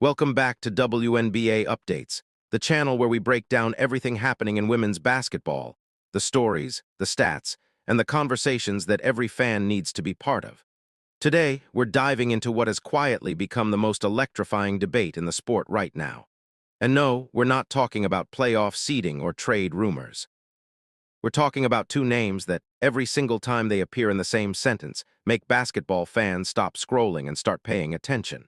Welcome back to WNBA Updates, the channel where we break down everything happening in women's basketball, the stories, the stats, and the conversations that every fan needs to be part of. Today, we're diving into what has quietly become the most electrifying debate in the sport right now. And no, we're not talking about playoff seeding or trade rumors. We're talking about two names that, every single time they appear in the same sentence, make basketball fans stop scrolling and start paying attention.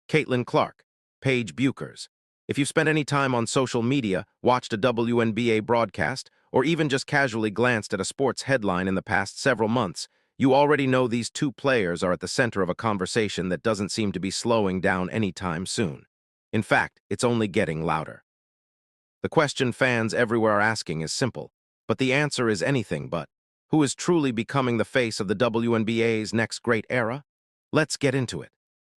Caitlin Clark, Paige Bueckers. If you've spent any time on social media, watched a WNBA broadcast, or even just casually glanced at a sports headline in the past several months, you already know these two players are at the center of a conversation that doesn't seem to be slowing down anytime soon. In fact, it's only getting louder. The question fans everywhere are asking is simple, but the answer is anything but. Who is truly becoming the face of the WNBA's next great era? Let's get into it.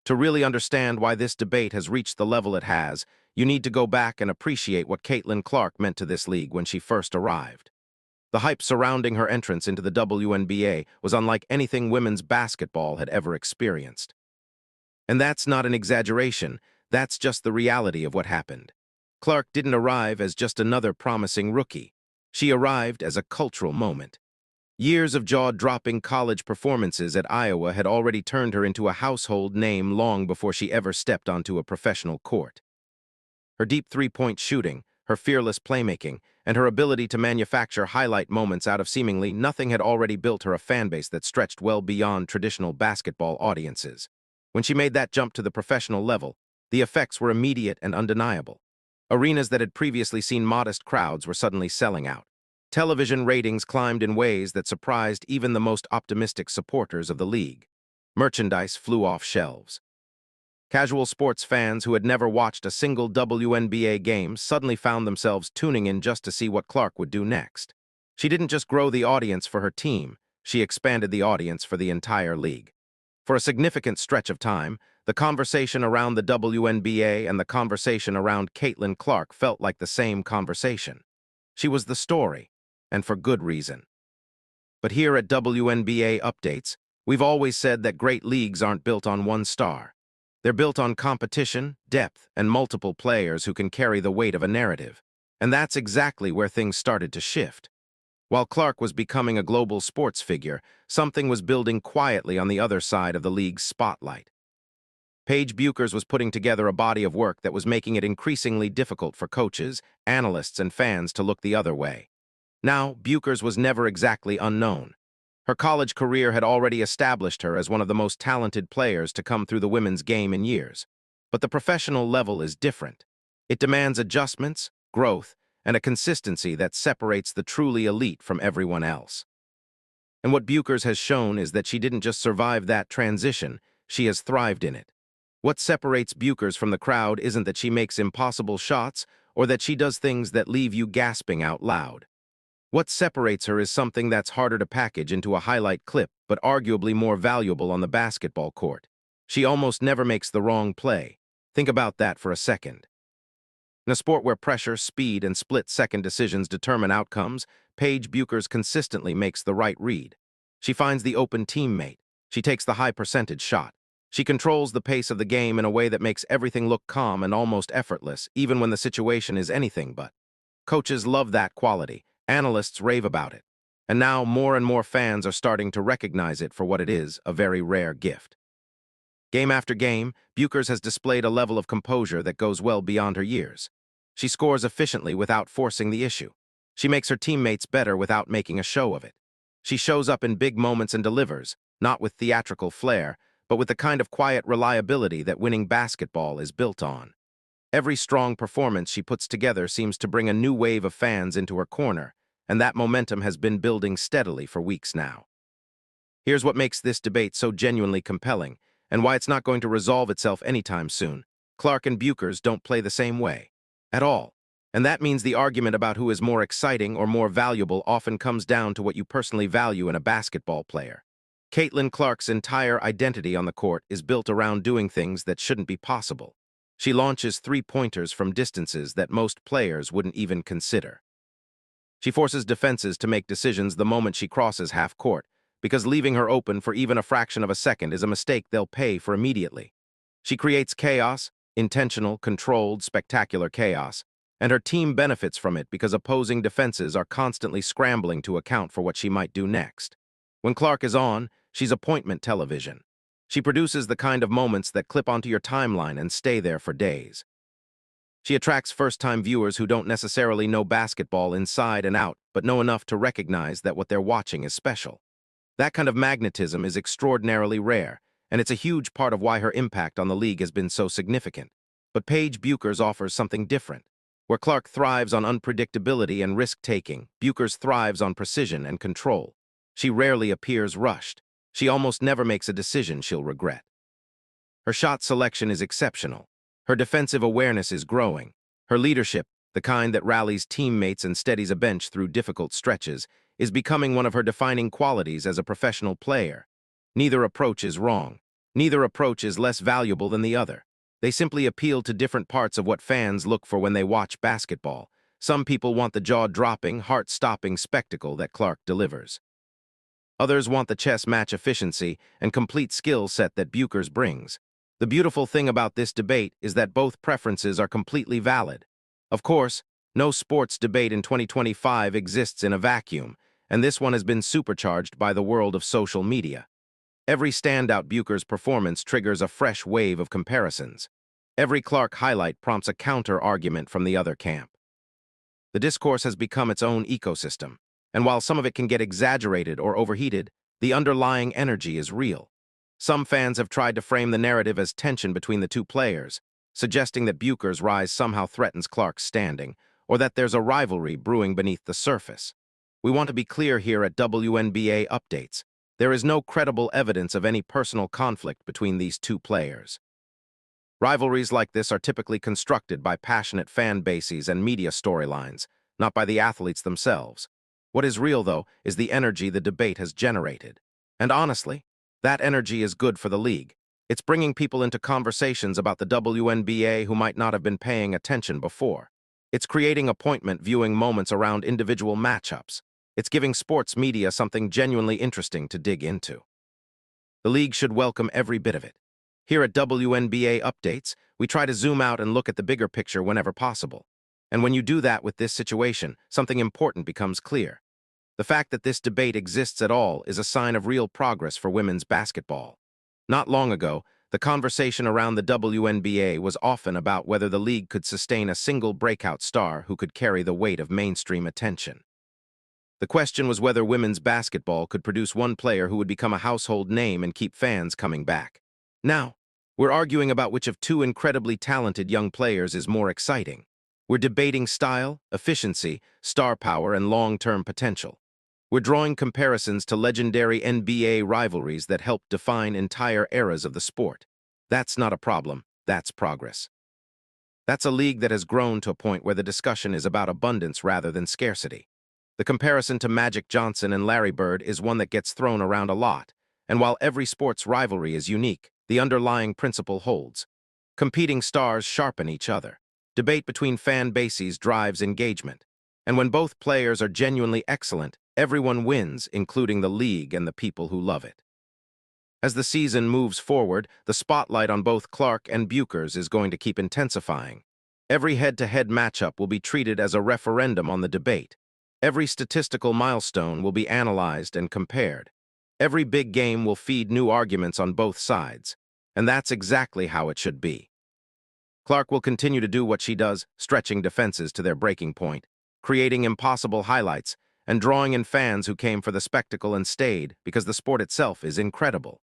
To really understand why this debate has reached the level it has, you need to go back and appreciate what Caitlin Clark meant to this league when she first arrived. The hype surrounding her entrance into the WNBA was unlike anything women's basketball had ever experienced. And that's not an exaggeration, that's just the reality of what happened. Clark didn't arrive as just another promising rookie. She arrived as a cultural moment. Years of jaw-dropping college performances at Iowa had already turned her into a household name long before she ever stepped onto a professional court. Her deep three-point shooting, her fearless playmaking, and her ability to manufacture highlight moments out of seemingly nothing had already built her a fanbase that stretched well beyond traditional basketball audiences. When she made that jump to the professional level, the effects were immediate and undeniable. Arenas that had previously seen modest crowds were suddenly selling out. Television ratings climbed in ways that surprised even the most optimistic supporters of the league. Merchandise flew off shelves. Casual sports fans who had never watched a single WNBA game suddenly found themselves tuning in just to see what Clark would do next. She didn't just grow the audience for her team, she expanded the audience for the entire league. For a significant stretch of time, the conversation around the WNBA and the conversation around Caitlin Clark felt like the same conversation. She was the story, and for good reason. But here at WNBA Updates, we've always said that great leagues aren't built on one star. They're built on competition, depth, and multiple players who can carry the weight of a narrative. And that's exactly where things started to shift. While Clark was becoming a global sports figure, something was building quietly on the other side of the league's spotlight. Paige Bueckers was putting together a body of work that was making it increasingly difficult for coaches, analysts, and fans to look the other way. Now, Bueckers was never exactly unknown. Her college career had already established her as one of the most talented players to come through the women's game in years. But the professional level is different. It demands adjustments, growth, and a consistency that separates the truly elite from everyone else. And what Bueckers has shown is that she didn't just survive that transition, she has thrived in it. What separates Bueckers from the crowd isn't that she makes impossible shots or that she does things that leave you gasping out loud. What separates her is something that's harder to package into a highlight clip, but arguably more valuable on the basketball court. She almost never makes the wrong play. Think about that for a second. In a sport where pressure, speed, and split-second decisions determine outcomes, Paige Bueckers consistently makes the right read. She finds the open teammate. She takes the high-percentage shot. She controls the pace of the game in a way that makes everything look calm and almost effortless, even when the situation is anything but. Coaches love that quality. Analysts rave about it. And now more and more fans are starting to recognize it for what it is, a very rare gift. Game after game, Bueckers has displayed a level of composure that goes well beyond her years. She scores efficiently without forcing the issue. She makes her teammates better without making a show of it. She shows up in big moments and delivers, not with theatrical flair, but with the kind of quiet reliability that winning basketball is built on. Every strong performance she puts together seems to bring a new wave of fans into her corner, and that momentum has been building steadily for weeks now. Here's what makes this debate so genuinely compelling, and why it's not going to resolve itself anytime soon. Clark and Bueckers don't play the same way. At all. And that means the argument about who is more exciting or more valuable often comes down to what you personally value in a basketball player. Caitlin Clark's entire identity on the court is built around doing things that shouldn't be possible. She launches three-pointers from distances that most players wouldn't even consider. She forces defenses to make decisions the moment she crosses half court, because leaving her open for even a fraction of a second is a mistake they'll pay for immediately. She creates chaos, Intentional, controlled, spectacular chaos, and her team benefits from it because opposing defenses are constantly scrambling to account for what she might do next. When Clark is on, she's appointment television. She produces the kind of moments that clip onto your timeline and stay there for days. She attracts first-time viewers who don't necessarily know basketball inside and out, but know enough to recognize that what they're watching is special. That kind of magnetism is extraordinarily rare, and it's a huge part of why her impact on the league has been so significant. But Paige Bueckers offers something different. Where Clark thrives on unpredictability and risk-taking, Bueckers thrives on precision and control. She rarely appears rushed. She almost never makes a decision she'll regret. Her shot selection is exceptional. Her defensive awareness is growing. Her leadership, the kind that rallies teammates and steadies a bench through difficult stretches, is becoming one of her defining qualities as a professional player. Neither approach is wrong. Neither approach is less valuable than the other. They simply appeal to different parts of what fans look for when they watch basketball. Some people want the jaw-dropping, heart-stopping spectacle that Clark delivers. Others want the chess match efficiency and complete skill set that Bueckers brings. The beautiful thing about this debate is that both preferences are completely valid. Of course, no sports debate in 2025 exists in a vacuum, and this one has been supercharged by the world of social media. Every standout Bueckers performance triggers a fresh wave of comparisons. Every Clark highlight prompts a counter-argument from the other camp. The discourse has become its own ecosystem, and while some of it can get exaggerated or overheated, the underlying energy is real. Some fans have tried to frame the narrative as tension between the two players, suggesting that Bueckers' rise somehow threatens Clark's standing, or that there's a rivalry brewing beneath the surface. We want to be clear here at WNBA Updates. There is no credible evidence of any personal conflict between these two players. Rivalries like this are typically constructed by passionate fan bases and media storylines, not by the athletes themselves. What is real, though, is the energy the debate has generated. And honestly, that energy is good for the league. It's bringing people into conversations about the WNBA who might not have been paying attention before. It's creating appointment viewing moments around individual matchups. It's giving sports media something genuinely interesting to dig into. The league should welcome every bit of it. Here at WNBA Updates, we try to zoom out and look at the bigger picture whenever possible. And when you do that with this situation, something important becomes clear. The fact that this debate exists at all is a sign of real progress for women's basketball. Not long ago, the conversation around the WNBA was often about whether the league could sustain a single breakout star who could carry the weight of mainstream attention. The question was whether women's basketball could produce one player who would become a household name and keep fans coming back. Now, we're arguing about which of two incredibly talented young players is more exciting. We're debating style, efficiency, star power, and long-term potential. We're drawing comparisons to legendary NBA rivalries that helped define entire eras of the sport. That's not a problem, that's progress. That's a league that has grown to a point where the discussion is about abundance rather than scarcity. The comparison to Magic Johnson and Larry Bird is one that gets thrown around a lot, and while every sports rivalry is unique, the underlying principle holds. Competing stars sharpen each other. Debate between fan bases drives engagement. And when both players are genuinely excellent, everyone wins, including the league and the people who love it. As the season moves forward, the spotlight on both Clark and Bueckers is going to keep intensifying. Every head-to-head matchup will be treated as a referendum on the debate. Every statistical milestone will be analyzed and compared. Every big game will feed new arguments on both sides. And that's exactly how it should be. Clark will continue to do what she does, stretching defenses to their breaking point, creating impossible highlights, and drawing in fans who came for the spectacle and stayed because the sport itself is incredible.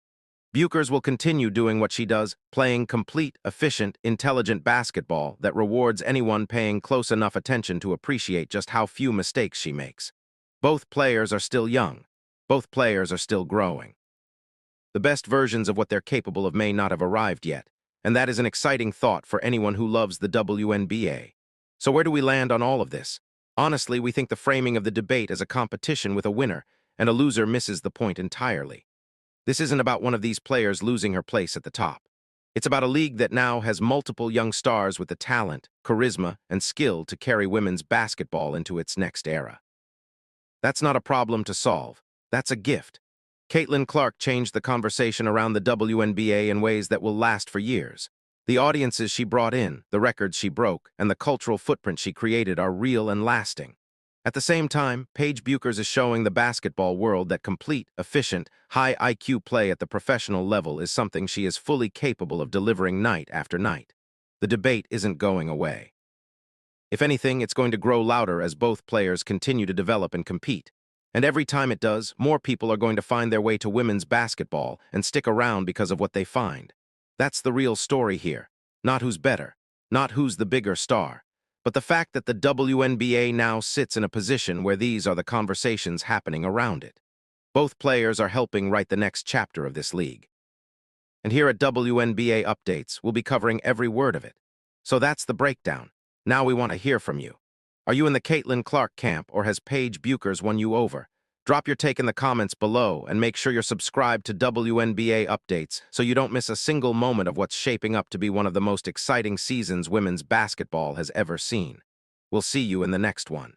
Bueckers will continue doing what she does, playing complete, efficient, intelligent basketball that rewards anyone paying close enough attention to appreciate just how few mistakes she makes. Both players are still young. Both players are still growing. The best versions of what they're capable of may not have arrived yet, and that is an exciting thought for anyone who loves the WNBA. So where do we land on all of this? Honestly, we think the framing of the debate as a competition with a winner, and a loser misses the point entirely. This isn't about one of these players losing her place at the top. It's about a league that now has multiple young stars with the talent, charisma, and skill to carry women's basketball into its next era. That's not a problem to solve. That's a gift. Caitlin Clark changed the conversation around the WNBA in ways that will last for years. The audiences she brought in, the records she broke, and the cultural footprint she created are real and lasting. At the same time, Paige Bueckers is showing the basketball world that complete, efficient, high IQ play at the professional level is something she is fully capable of delivering night after night. The debate isn't going away. If anything, it's going to grow louder as both players continue to develop and compete. And every time it does, more people are going to find their way to women's basketball and stick around because of what they find. That's the real story here. Not who's better, not who's the bigger star, but the fact that the WNBA now sits in a position where these are the conversations happening around it. Both players are helping write the next chapter of this league. And here at WNBA Updates, we'll be covering every word of it. So that's the breakdown. Now we want to hear from you. Are you in the Caitlin Clark camp, or has Paige Bueckers won you over? Drop your take in the comments below, and make sure you're subscribed to WNBA Updates so you don't miss a single moment of what's shaping up to be one of the most exciting seasons women's basketball has ever seen. We'll see you in the next one.